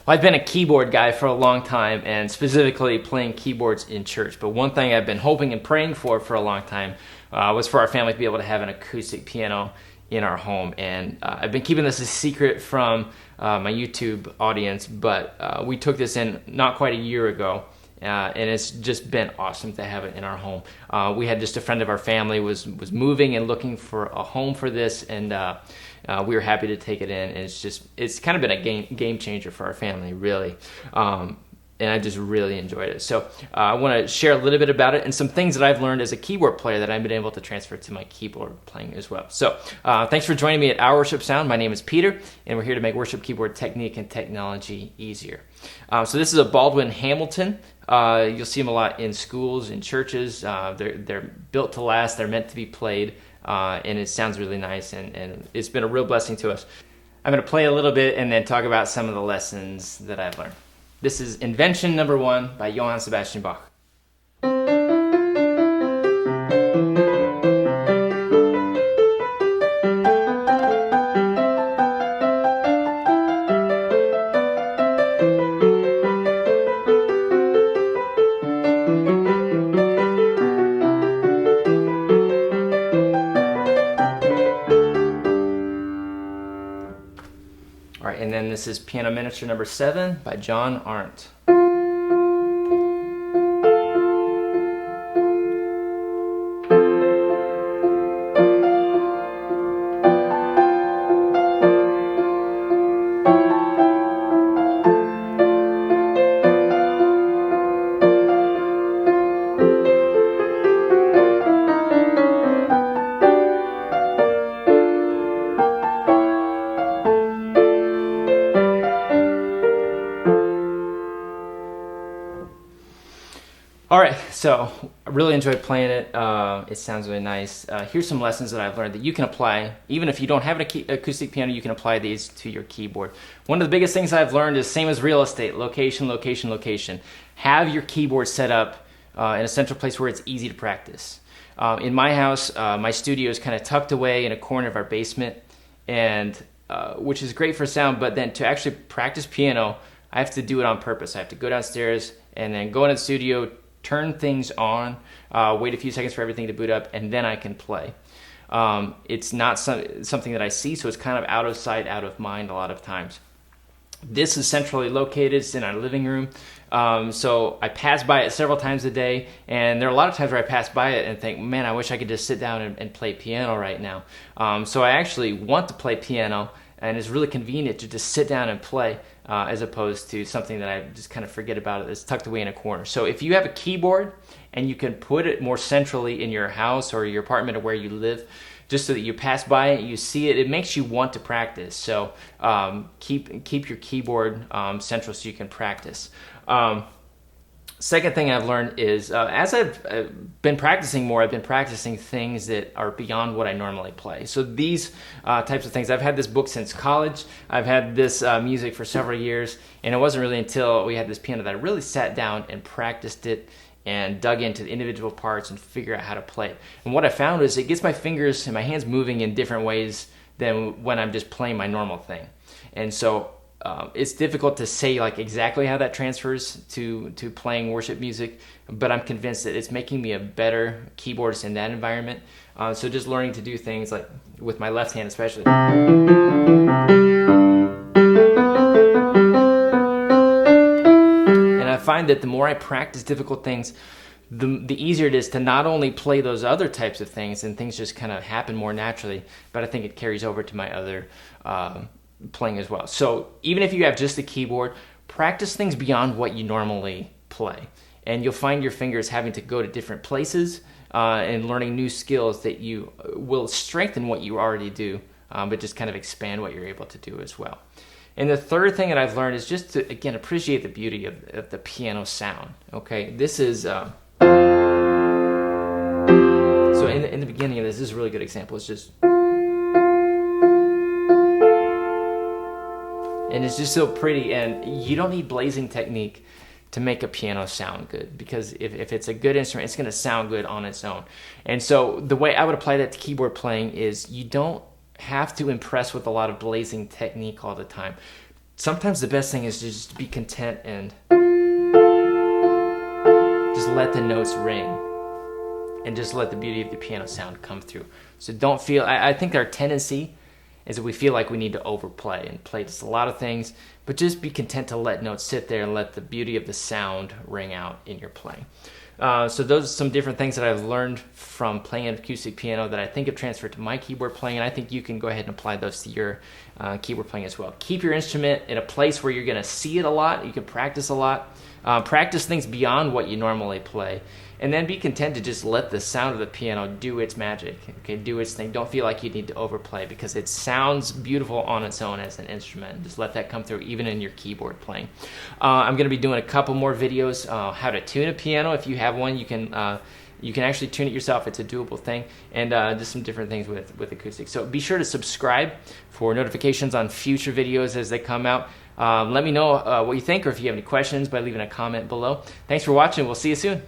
Well, I've been a keyboard guy for a long time, and specifically playing keyboards in church. But one thing I've been hoping and praying for a long time was for our family to be able to have an acoustic piano in our home. And I've been keeping this a secret from my YouTube audience, but we took this in not quite a year ago. And it's just been awesome to have it in our home. We had just a friend of our family was moving and looking for a home for this, and we were happy to take it in. And it's kind of been a game changer for our family, really. And I just really enjoyed it. So I want to share a little bit about it and some things that I've learned as a keyboard player that I've been able to transfer to my keyboard playing as well. So thanks for joining me at Our Worship Sound. My name is Peter, and we're here to make worship keyboard technique and technology easier. So this is a Baldwin Hamilton. You'll see them a lot in schools, in churches. They're built to last. They're meant to be played, and it sounds really nice, and it's been a real blessing to us. I'm going to play a little bit and then talk about some of the lessons that I've learned. This is Invention Number 1 by Johann Sebastian Bach. All right, and then this is Piano Miniature Number 7 by John Arndt. All right, so I really enjoyed playing it. It sounds really nice. Here's some lessons that I've learned that you can apply. Even if you don't have an acoustic piano, you can apply these to your keyboard. One of the biggest things I've learned is same as real estate, location, location, location. Have your keyboard set up in a central place where it's easy to practice. In my house, my studio is kind of tucked away in a corner of our basement, and which is great for sound, but then to actually practice piano, I have to do it on purpose. I have to go downstairs and then go into the studio, turn things on, wait a few seconds for everything to boot up, and then I can play. It's not something that I see, so it's kind of out of sight, out of mind a lot of times. This is centrally located. It's in our living room. So I pass by it several times a day, and there are a lot of times where I pass by it and think, man, I wish I could just sit down and play piano right now. So I actually want to play piano, and it's really convenient to just sit down and play as opposed to something that I just kind of forget about. It's tucked away in a corner. So if you have a keyboard and you can put it more centrally in your house or your apartment or where you live, just so that you pass by it, you see it, it makes you want to practice. So keep your keyboard central so you can practice. Second thing I've learned is as I've been practicing more, I've been practicing things that are beyond what I normally play. So these types of things, I've had this book since college. I've had this music for several years, and it wasn't really until we had this piano that I really sat down and practiced it and dug into the individual parts and figure out how to play it. And what I found is it gets my fingers and my hands moving in different ways than when I'm just playing my normal thing. And so it's difficult to say like exactly how that transfers to playing worship music, but I'm convinced that it's making me a better keyboardist in that environment. So just learning to do things like with my left hand especially. And I find that the more I practice difficult things, the easier it is to not only play those other types of things, and things just kind of happen more naturally, but I think it carries over to my other playing as well. So even if you have just a keyboard, practice things beyond what you normally play, and you'll find your fingers having to go to different places and learning new skills that you will strengthen what you already do, but just kind of expand what you're able to do as well. And the third thing that I've learned is just to, again, appreciate the beauty of the piano sound. Okay, this is so in the beginning of this is a really good example. It's just, and it's just so pretty, and you don't need blazing technique to make a piano sound good, because if it's a good instrument, it's going to sound good on its own. And so the way I would apply that to keyboard playing is you don't have to impress with a lot of blazing technique all the time. sometimes the best thing is just to be content and just let the notes ring and just let the beauty of the piano sound come through. So don't feel, I think our tendency is that we feel like we need to overplay and play just a lot of things, but just be content to let notes sit there and let the beauty of the sound ring out in your playing. So those are some different things that I've learned from playing an acoustic piano that I think have transferred to my keyboard playing, and I think you can go ahead and apply those to your keyboard playing as well. Keep your instrument in a place where you're going to see it a lot, you can practice a lot, practice things beyond what you normally play, and then be content to just let the sound of the piano do its magic, okay, do its thing. Don't feel like you need to overplay because it sounds beautiful on its own as an instrument. Just let that come through even in your keyboard playing. I'm going to be doing a couple more videos how to tune a piano. If you have one, you can actually tune it yourself. It's a doable thing, and just some different things with acoustic. So be sure to subscribe for notifications on future videos as they come out. Let me know what you think, or if you have any questions by leaving a comment below. Thanks for watching. We'll see you soon.